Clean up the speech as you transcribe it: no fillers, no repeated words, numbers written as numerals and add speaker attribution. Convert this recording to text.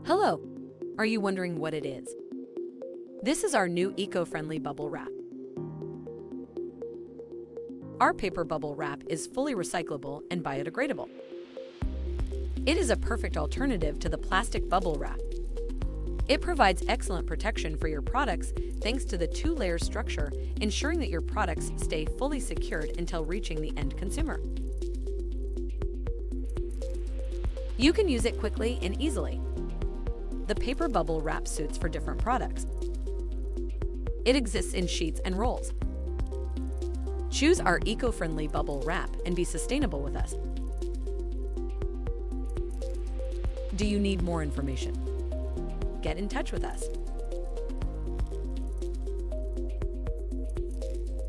Speaker 1: Hello! Are you wondering what it is? This is our new eco-friendly bubble wrap. Our paper bubble wrap is fully recyclable and biodegradable. It is a perfect alternative to the plastic bubble wrap. It provides excellent protection for your products thanks to the two-layer structure, ensuring that your products stay fully secured until reaching the end consumer. You can use it quickly and easily. The paper bubble wrap suits for different products. It exists in sheets and rolls. Choose our eco-friendly bubble wrap and be sustainable with us. Do you need more information? Get in touch with us.